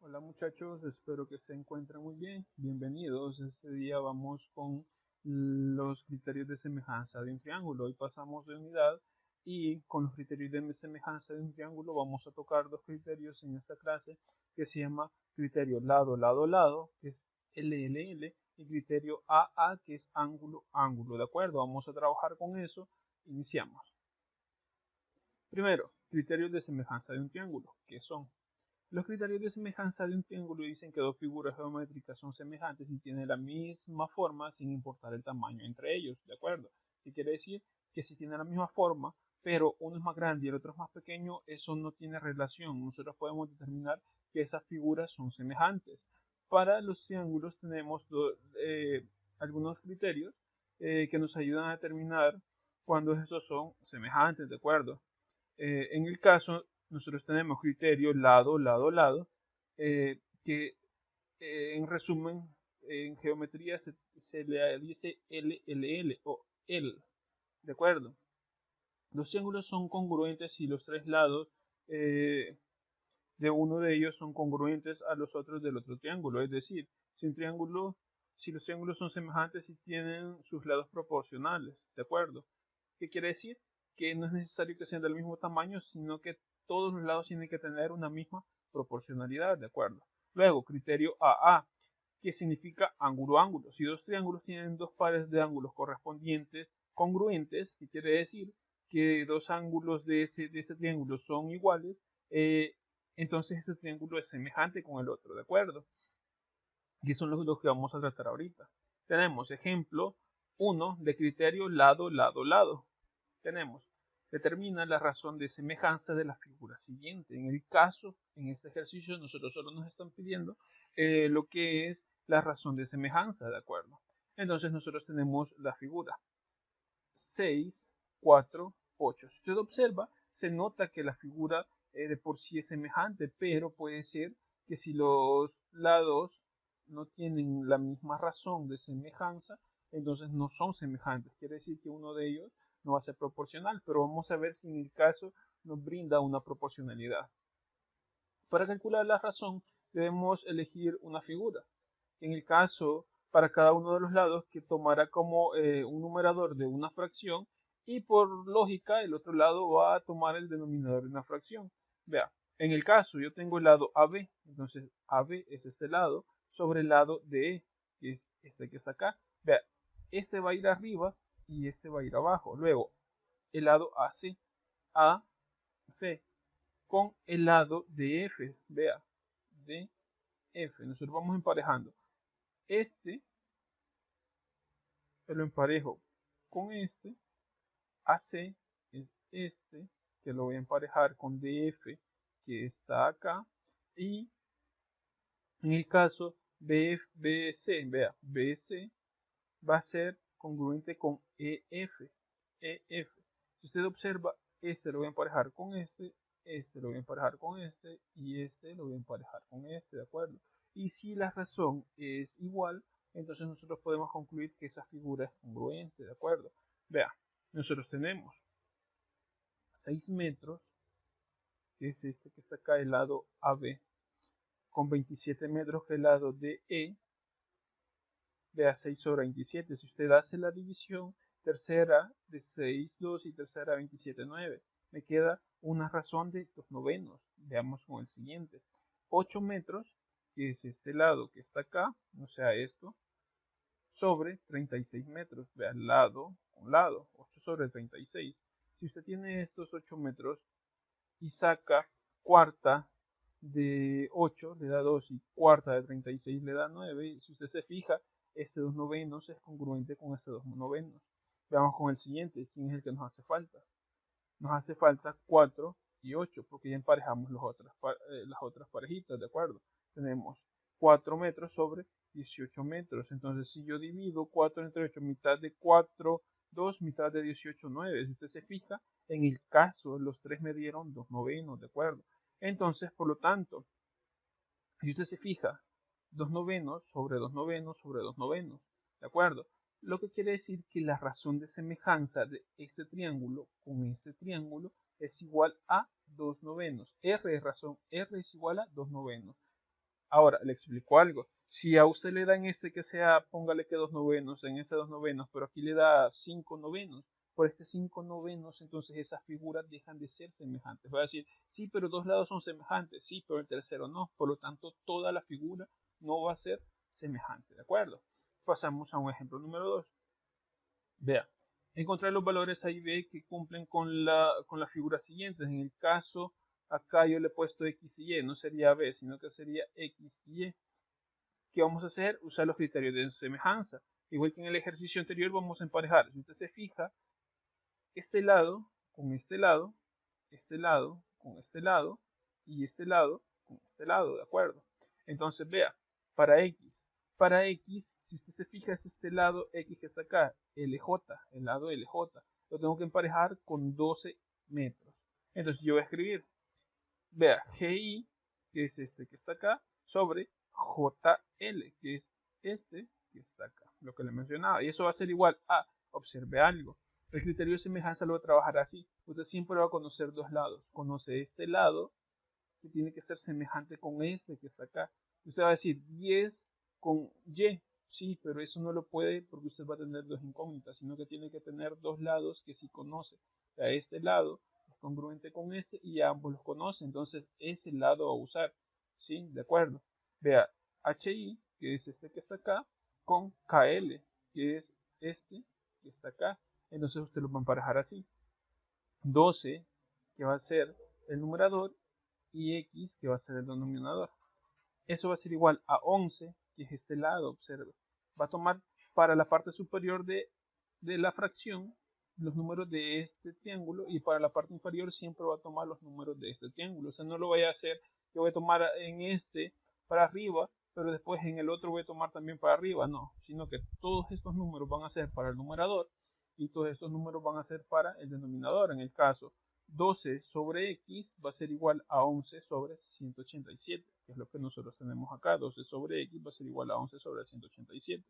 Hola muchachos, espero que se encuentren muy bien. Bienvenidos. Este día vamos con los criterios de semejanza de un triángulo. Hoy pasamos de unidad y con los criterios de semejanza de un triángulo vamos a tocar dos criterios en esta clase que se llama criterio lado, lado, lado, que es LLL, y criterio AA, que es ángulo, ángulo. ¿De acuerdo? Vamos a trabajar con eso. Iniciamos. Primero, criterios de semejanza de un triángulo, que son los criterios de semejanza de un triángulo dicen que dos figuras geométricas son semejantes y tienen la misma forma sin importar el tamaño entre ellos, ¿de acuerdo? ¿Qué quiere decir? Que si tienen la misma forma, pero uno es más grande y el otro es más pequeño, eso no tiene relación. Nosotros podemos determinar que esas figuras son semejantes. Para los triángulos tenemos algunos criterios que nos ayudan a determinar cuando estos son semejantes, ¿de acuerdo? En el caso, nosotros tenemos criterio lado, lado, lado, que en resumen, en geometría se le dice LLL o L, ¿de acuerdo? Los triángulos son congruentes si los tres lados de uno de ellos son congruentes a los otros del otro triángulo, es decir, si los triángulos son semejantes y tienen sus lados proporcionales, ¿de acuerdo? ¿Qué quiere decir? Que no es necesario que sean del mismo tamaño, sino que todos los lados tienen que tener una misma proporcionalidad, ¿de acuerdo? Luego, criterio AA, que significa ángulo-ángulo. Si dos triángulos tienen dos pares de ángulos correspondientes congruentes, ¿qué quiere decir? Que dos ángulos de ese triángulo son iguales, entonces ese triángulo es semejante con el otro, ¿de acuerdo? Y son los que vamos a tratar ahorita. Tenemos ejemplo 1 de criterio lado, lado, lado. Tenemos, determina la razón de semejanza de la figura siguiente. En el caso, en este ejercicio, nosotros solo nos están pidiendo lo que es la razón de semejanza, ¿de acuerdo? Entonces nosotros tenemos la figura 6, 4, 8. Si usted observa, se nota que la figura de por sí es semejante, pero puede ser que si los lados no tienen la misma razón de semejanza, entonces no son semejantes. Quiere decir que uno de ellos no va a ser proporcional, pero vamos a ver si en el caso nos brinda una proporcionalidad. Para calcular la razón debemos elegir una figura. En el caso, para cada uno de los lados, que tomará como un numerador de una fracción y por lógica el otro lado va a tomar el denominador de una fracción. Vea, en el caso yo tengo el lado AB, entonces AB es este lado sobre el lado de E, que es este que está acá. Vea, este va a ir arriba y este va a ir abajo. Luego, el lado AC, AC, con el lado de F, vea, de F. Nosotros vamos emparejando. Este lo emparejo con este. AC es este, que lo voy a emparejar con DF, que está acá. Y en el caso BC, vea, BC va a ser congruente con EF. EF. Si usted observa, este lo voy a emparejar con este lo voy a emparejar con y este lo voy a emparejar con este, ¿de acuerdo? Y si la razón es igual, entonces nosotros podemos concluir que esa figura es congruente, ¿de acuerdo? Vea, nosotros tenemos 6 metros, que es este que está acá, el lado AB, con 27 metros que el lado DE, vea 6 sobre 27. Si usted hace la división, tercera de 6, 2 y tercera 27, 9. Me queda una razón de 2 novenos. Veamos con el siguiente. 8 metros, que es este lado que está acá, o sea esto, sobre 36 metros. Vea lado con lado, 8 sobre 36. Si usted tiene estos 8 metros y saca cuarta de 8 le da 2 y cuarta de 36 le da 9. Y si usted se fija, este 2 novenos es congruente con este 2 novenos. Veamos con el siguiente, ¿quién es el que nos hace falta? Nos hace falta 4 y 8, porque ya emparejamos las otras parejitas, ¿de acuerdo? Tenemos 4 metros sobre 18 metros. Entonces, si yo divido 4 entre 8, mitad de 4, 2, mitad de 18, 9. Si usted se fija, en el caso, los tres me dieron 2 novenos, ¿de acuerdo? Entonces, por lo tanto, si usted se fija, 2 novenos sobre 2 novenos sobre 2 novenos, ¿de acuerdo? Lo que quiere decir que la razón de semejanza de este triángulo con este triángulo es igual a 2 novenos. R es razón, R es igual a 2 novenos. Ahora, le explico algo. Si a usted le dan este que sea, póngale que 2 novenos, en ese 2 novenos, pero aquí le da 5 novenos, por este 5 novenos, entonces esas figuras dejan de ser semejantes. Va a decir, sí, pero dos lados son semejantes, sí, pero el tercero no. Por lo tanto, toda la figura no va a ser semejante, ¿de acuerdo? Pasamos a un ejemplo número 2. Vea, encontrar los valores A y B que cumplen con la figura siguiente. En el caso, acá yo le he puesto X y Y, no sería B, sino que sería X y Y. ¿Qué vamos a hacer? Usar los criterios de semejanza. Igual que en el ejercicio anterior vamos a emparejar. Si usted se fija, este lado con este lado, este lado con este lado y este lado con este lado, ¿de acuerdo? Entonces vea, para X, si usted se fija es este lado X que está acá, LJ, el lado LJ, lo tengo que emparejar con 12 metros. Entonces yo voy a escribir, vea, GI, que es este que está acá, sobre JL, que es este que está acá, lo que le mencionaba. Y eso va a ser igual a, observe algo, el criterio de semejanza lo va a trabajar así. Usted siempre va a conocer dos lados. Conoce este lado, que tiene que ser semejante con este que está acá. Usted va a decir 10 con Y. Sí, pero eso no lo puede porque usted va a tener dos incógnitas, sino que tiene que tener dos lados que sí conoce. O sea, este lado es congruente con este y ambos los conoce. Entonces, ese lado a usar. ¿Sí? De acuerdo. Vea, HI, que es este que está acá, con KL, que es este que está acá. Entonces usted lo va a emparejar así. 12, que va a ser el numerador, y X, que va a ser el denominador. Eso va a ser igual a 11, que es este lado, observe. Va a tomar para la parte superior de la fracción los números de este triángulo y para la parte inferior siempre va a tomar los números de este triángulo. O sea, no lo voy a hacer, yo voy a tomar en este para arriba, pero después en el otro voy a tomar también para arriba, no, sino que todos estos números van a ser para el numerador y todos estos números van a ser para el denominador. En el caso 12 sobre X va a ser igual a 11 sobre 187, que es lo que nosotros tenemos acá. 12 sobre X va a ser igual a 11 sobre 187.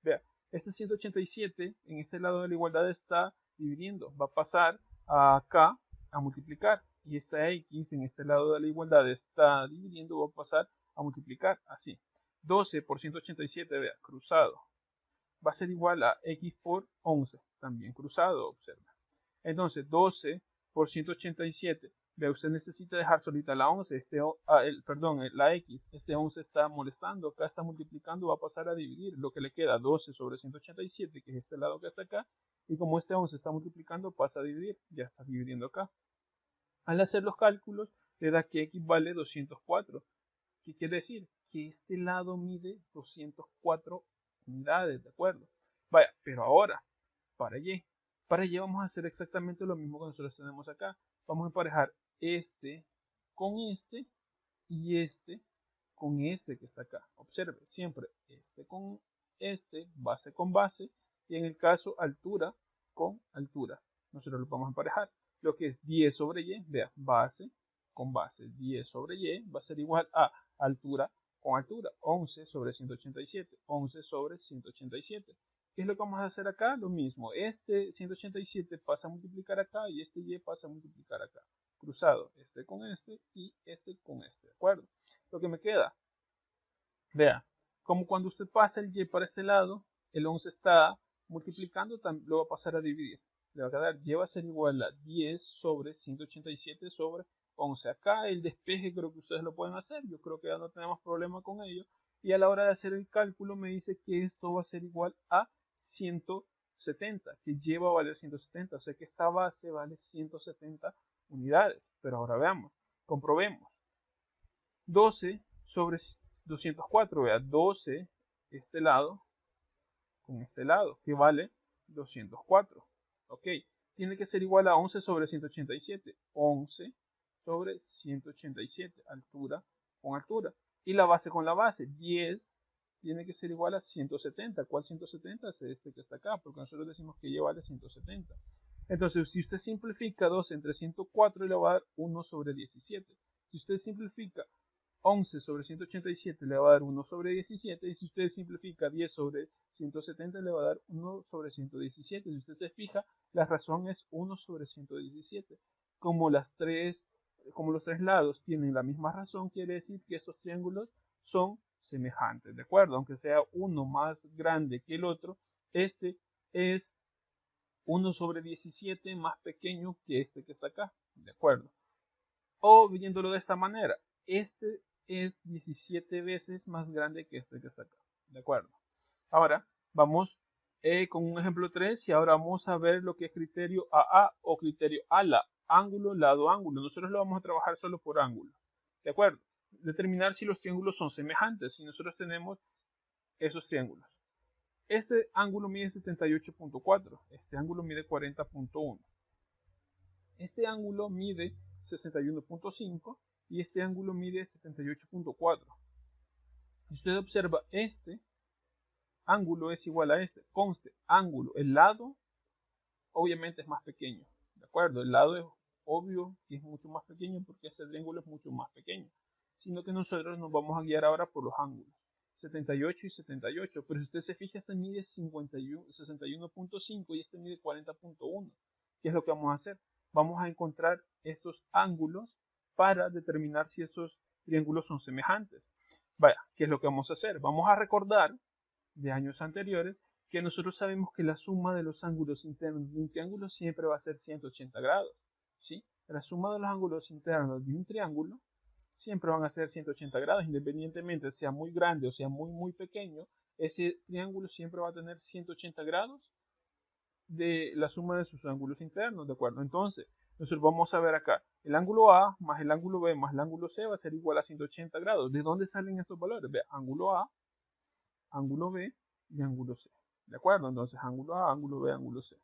Vea, este 187 en este lado de la igualdad está dividiendo, va a pasar acá a multiplicar, y esta X en este lado de la igualdad está dividiendo, va a pasar a multiplicar así. 12 por 187, vea, cruzado, va a ser igual a X por 11, también cruzado, observa. Entonces 12 por 187, vea, usted necesita dejar solita la 11, la X, este 11 está molestando, acá está multiplicando, va a pasar a dividir, lo que le queda 12 sobre 187, que es este lado que está acá, y como este 11 está multiplicando, pasa a dividir, ya está dividiendo acá. Al hacer los cálculos, le da que X vale 204. ¿Qué quiere decir? Que este lado mide 204 unidades, ¿de acuerdo? Vaya, pero ahora, para Y. Para Y vamos a hacer exactamente lo mismo que nosotros tenemos acá. Vamos a emparejar este con este y este con este que está acá. Observe, siempre este con este, base con base, y en el caso altura con altura. Nosotros lo vamos a emparejar. Lo que es 10 sobre Y, vea, base con base, 10 sobre Y va a ser igual a altura con altura, 11 sobre 187, 11 sobre 187. ¿Qué es lo que vamos a hacer acá? Lo mismo, este 187 pasa a multiplicar acá y este Y pasa a multiplicar acá. Cruzado, este con este y este con este, ¿de acuerdo? Lo que me queda, vea, como cuando usted pasa el Y para este lado, el 11 está multiplicando, lo va a pasar a dividir. Le va a quedar, Y va a ser igual a 10 sobre 187 sobre 11. Acá el despeje creo que ustedes lo pueden hacer, yo creo que ya no tenemos problema con ello. Y a la hora de hacer el cálculo me dice que esto va a ser igual a 170, que Y va a valer 170, o sea que esta base vale 170 unidades. Pero ahora veamos, comprobemos. 12 sobre 204, vea, 12 este lado con este lado, que vale 204. Ok, tiene que ser igual a 11 sobre 187. 11 sobre 187, altura con altura. Y la base con la base, 10, tiene que ser igual a 170. ¿Cuál 170? Es este que está acá, porque nosotros decimos que Y vale 170. Entonces, si usted simplifica 2 entre 104, le va a dar 1 sobre 17. Si usted simplifica 11 sobre 187 le va a dar 1 sobre 17, y si usted simplifica 10 sobre 170 le va a dar 1 sobre 117. Si usted se fija, la razón es 1 sobre 117. Como los tres lados tienen la misma razón, quiere decir que esos triángulos son semejantes, ¿de acuerdo? Aunque sea uno más grande que el otro, este es 1 sobre 17 más pequeño que este que está acá, ¿de acuerdo? O viéndolo de esta manera, este es 17 veces más grande que este que está acá, ¿de acuerdo? Ahora vamos con un ejemplo 3 y ahora vamos a ver lo que es criterio AA o criterio ALA, ángulo, lado, ángulo. Nosotros lo vamos a trabajar solo por ángulo, ¿de acuerdo? Determinar si los triángulos son semejantes, si nosotros tenemos esos triángulos. Este ángulo mide 78.4, este ángulo mide 40.1, este ángulo mide 61.5 y este ángulo mide 78.4. Si usted observa, este ángulo es igual a este. Conste, ángulo, el lado obviamente es más pequeño, ¿de acuerdo? El lado es obvio que es mucho más pequeño porque este triángulo es mucho más pequeño. Sino que nosotros nos vamos a guiar ahora por los ángulos. 78 y 78, pero si usted se fija, este mide 61.5 y este mide 40.1. ¿Qué es lo que vamos a hacer? Vamos a encontrar estos ángulos para determinar si esos triángulos son semejantes. Vaya, ¿qué es lo que vamos a hacer? Vamos a recordar de años anteriores que nosotros sabemos que la suma de los ángulos internos de un triángulo siempre va a ser 180 grados. ¿Sí? La suma de los ángulos internos de un triángulo siempre van a ser 180 grados, independientemente sea muy grande o sea muy pequeño, ese triángulo siempre va a tener 180 grados de la suma de sus ángulos internos, ¿de acuerdo? Entonces, nosotros vamos a ver acá, el ángulo A más el ángulo B más el ángulo C va a ser igual a 180 grados. ¿De dónde salen estos valores? Ve, ángulo A, ángulo B y ángulo C, ¿de acuerdo? Entonces, ángulo A, ángulo B, ángulo C.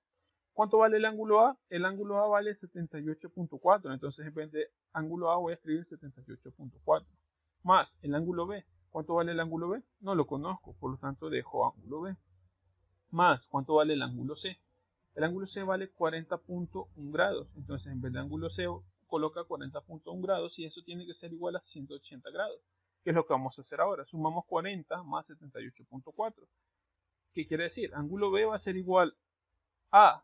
¿Cuánto vale el ángulo A? El ángulo A vale 78.4, entonces en vez de ángulo A voy a escribir 78.4. Más el ángulo B. ¿Cuánto vale el ángulo B? No lo conozco, por lo tanto dejo ángulo B. Más, ¿cuánto vale el ángulo C? El ángulo C vale 40.1 grados, entonces en vez de ángulo C coloca 40.1 grados y eso tiene que ser igual a 180 grados. ¿Qué es lo que vamos a hacer ahora? Sumamos 40 más 78.4. ¿Qué quiere decir? Ángulo B va a ser igual a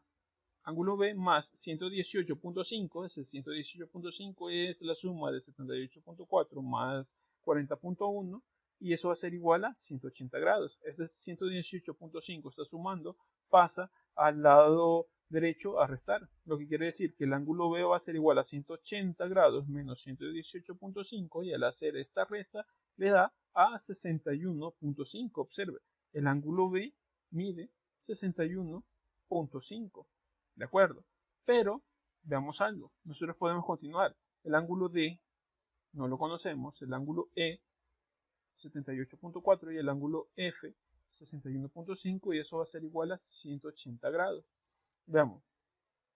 ángulo B más 118.5, ese 118.5 es la suma de 78.4 más 40.1 y eso va a ser igual a 180 grados. Este 118.5 está sumando, pasa al lado derecho a restar, lo que quiere decir que el ángulo B va a ser igual a 180 grados menos 118.5 y al hacer esta resta le da a 61.5. Observe, el ángulo B mide 61.5. ¿De acuerdo? Pero veamos algo. Nosotros podemos continuar. El ángulo D no lo conocemos. El ángulo E 78.4 y el ángulo F 61.5 y eso va a ser igual a 180 grados. Veamos.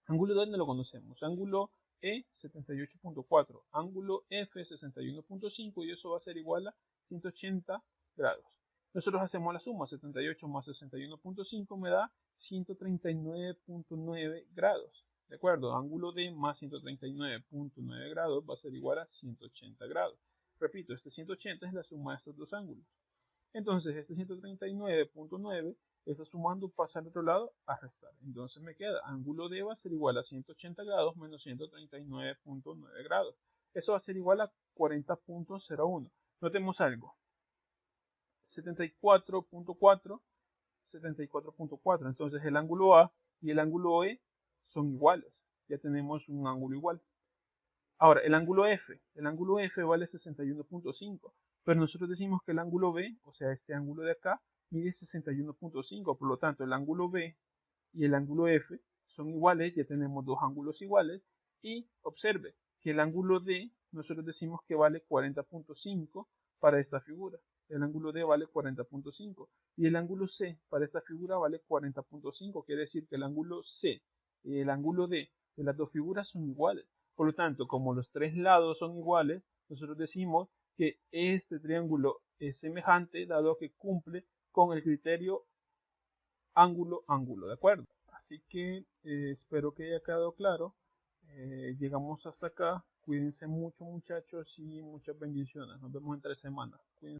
Ángulo D no lo conocemos. Ángulo E 78.4. Ángulo F 61.5 y eso va a ser igual a 180 grados. Nosotros hacemos la suma, 78 más 61.5 me da 139.9 grados. ¿De acuerdo? Ángulo D más 139.9 grados va a ser igual a 180 grados. Repito, este 180 es la suma de estos dos ángulos. Entonces, este 139.9 está sumando, pasa al otro lado a restar. Entonces me queda, ángulo D va a ser igual a 180 grados menos 139.9 grados. Eso va a ser igual a 40.01. Notemos algo. 74.4, 74.4. Entonces el ángulo A y el ángulo E son iguales. Ya tenemos un ángulo igual. Ahora, el ángulo F vale 61.5. Pero nosotros decimos que el ángulo B, o sea, este ángulo de acá, mide 61.5. Por lo tanto, el ángulo B y el ángulo F son iguales. Ya tenemos dos ángulos iguales. Y observe que el ángulo D, nosotros decimos que vale 40.5 para esta figura. El ángulo D vale 40.5 y el ángulo C para esta figura vale 40.5. Quiere decir que el ángulo C y el ángulo D de las dos figuras son iguales. Por lo tanto, como los tres lados son iguales, nosotros decimos que este triángulo es semejante dado que cumple con el criterio ángulo-ángulo, ¿de acuerdo? Así que espero que haya quedado claro. Llegamos hasta acá. Cuídense mucho, muchachos, y muchas bendiciones. Nos vemos en 3 semanas. Cuídense.